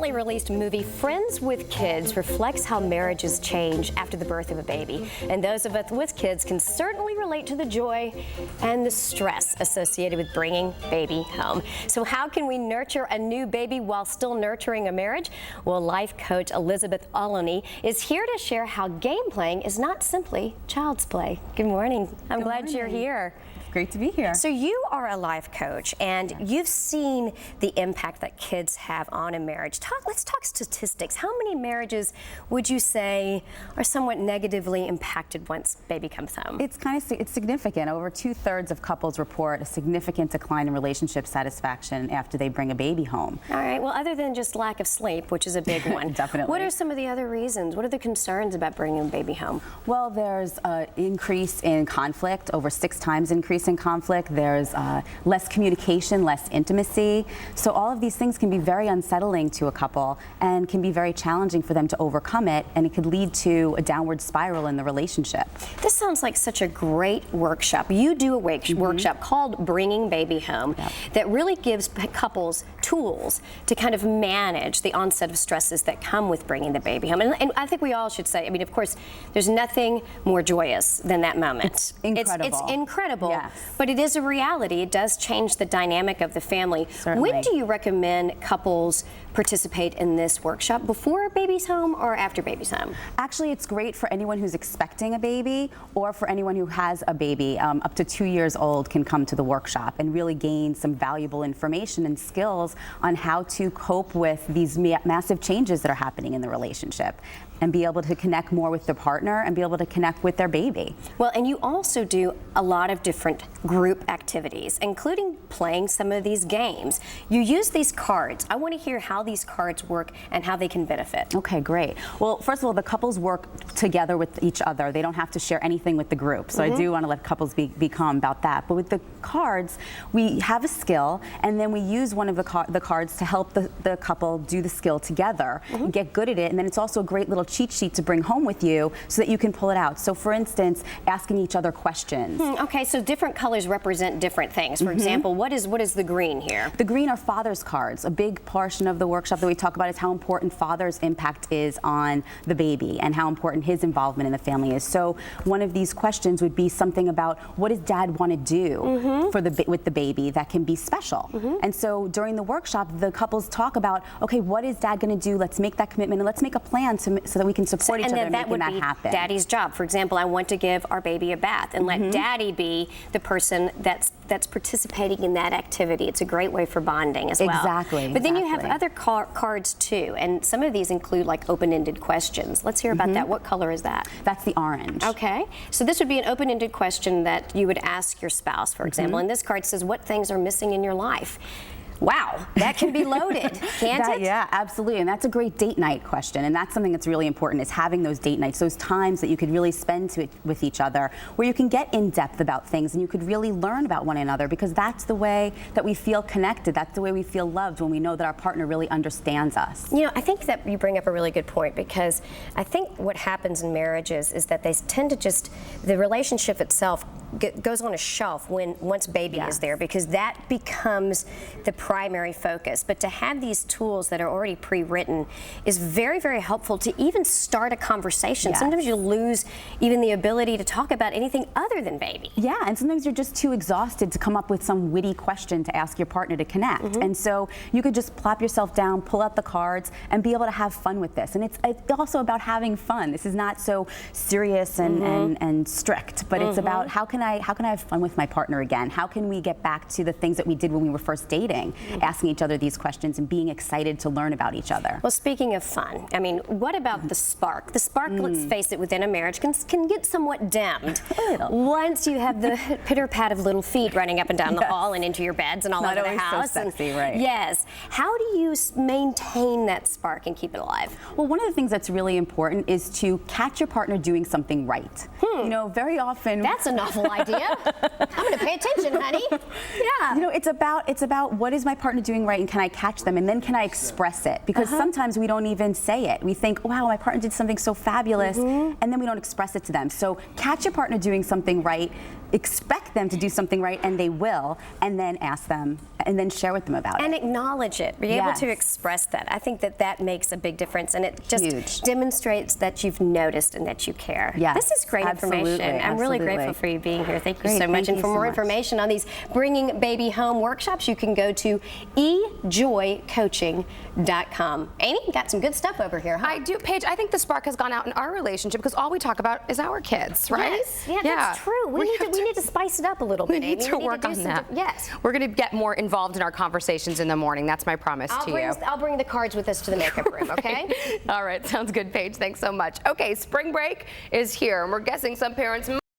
recently released movie Friends with Kids reflects how marriages change after the birth of a baby. And those of us with kids can certainly relate to the joy and the stress associated with bringing baby home. So how can we nurture a new baby while still nurturing a marriage? Well, life coach Elizabeth Aloni is here to share how game playing is not simply child's play. Good morning. I'm glad you're here. Great to be here. So you are a life coach, and you've seen the impact that kids have on a marriage. Let's talk statistics. How many marriages would you say are somewhat negatively impacted once baby comes home? It's significant. Over 2/3 of couples report a significant decline in relationship satisfaction after they bring a baby home. All right. Well, other than just lack of sleep, which is a big one. Definitely. What are some of the other reasons? What are the concerns about bringing a baby home? Well, there's an increase in conflict, over 6 times increase in conflict. There's less communication, less intimacy. So all of these things can be very unsettling to a couple and can be very challenging for them to overcome it, and it could lead to a downward spiral in the relationship. This sounds like such a great workshop. You do a workshop called Bringing Baby Home that really gives couples tools to kind of manage the onset of stresses that come with bringing the baby home. And I think we all should say, I mean, of course, there's nothing more joyous than that moment. It's incredible. It's incredible. Yes. But it is a reality. It does change the dynamic of the family. Certainly. When do you recommend couples participate in this workshop? Before baby's home or after baby's home? Actually, it's great for anyone who's expecting a baby or for anyone who has a baby. Up to 2 years old can come to the workshop and really gain some valuable information and skills on how to cope with these massive changes that are happening in the relationship, and be able to connect more with their partner and be able to connect with their baby. Well, and you also do a lot of different group activities, including playing some of these games. You use these cards. I want to hear how these cards work and how they can benefit. Okay, great. Well, first of all, the couples work together with each other. They don't have to share anything with the group. So I do want to let couples be calm about that. But with the cards, we have a skill, and then we use one of the cards to help the couple do the skill together and get good at it. And then it's also a great little cheat sheet to bring home with you so that you can pull it out. So for instance, asking each other questions. Okay, so different colors represent different things. For example, what is the green here? The green are father's cards. A big portion of the workshop that we talk about is how important father's impact is on the baby and how important his involvement in the family is. So one of these questions would be something about, what does dad want to do with the baby that can be special? And so during the workshop, the couples talk about, okay, what is dad going to do? Let's make that commitment and let's make a plan so that we can support each other in making that happen. Daddy's job. For example, I want to give our baby a bath, and let daddy be the person that's participating in that activity. It's a great way for bonding as well. Exactly. But then you have other cards too, and some of these include like open-ended questions. Let's hear about that. What color is that? That's the orange. Okay. So this would be an open-ended question that you would ask your spouse, for example. And this card says, what things are missing in your life? Wow, that can be loaded, can't it? Yeah, absolutely, and that's a great date night question, and that's something that's really important, is having those date nights, those times that you could really spend with each other, where you can get in depth about things and you could really learn about one another, because that's the way that we feel connected, that's the way we feel loved, when we know that our partner really understands us. You know, I think that you bring up a really good point, because I think what happens in marriages is that they tend to the relationship itself goes on a shelf once baby is there, because that becomes the primary focus. But to have these tools that are already pre-written is very, very helpful to even start a conversation. Sometimes you lose even the ability to talk about anything other than baby. Yeah, and sometimes you're just too exhausted to come up with some witty question to ask your partner to connect. And so you could just plop yourself down, pull out the cards, and be able to have fun with this. And it's also about having fun. This is not so serious and strict, but it's about how can I have fun with my partner again? How can we get back to the things that we did when we were first dating? Asking each other these questions and being excited to learn about each other. Well, speaking of fun, I mean, what about the spark? The spark, let's face it, within a marriage can get somewhat dimmed once you have the pitter-pat of little feet running up and down the hall and into your beds and all over the house. So sexy, right? Yes. How do you maintain that spark and keep it alive? Well, one of the things that's really important is to catch your partner doing something right. You know, very often... That's a novel idea. I'm going to pay attention, honey. Yeah. You know, it's about what is my partner doing right, and can I catch them, and then can I express it? Because sometimes we don't even say it. We think, wow, my partner did something so fabulous, and then we don't express it to them. So catch your partner doing something right, expect them to do something right, and they will, and then ask them, and then share with them about it. And acknowledge it. Be able to express that. I think that makes a big difference, and it just demonstrates that you've noticed and that you care. Yes, this is great information. I'm really grateful for you being here. Thank you so much. And for more information on these Bringing Baby Home workshops, you can go to ejoycoaching.com. Amy, you got some good stuff over here, huh? I do, Paige. I think the spark has gone out in our relationship because all we talk about is our kids, right? Yes, yeah, that's true. We need to spice it up a little bit, Amy. We need to work on that. Yes. We're going to get more involved in our conversations in the morning. That's my promise to you. I'll bring the cards with us to the makeup room, okay? All right, sounds good, Paige. Thanks so much. Okay, spring break is here, and we're guessing some parents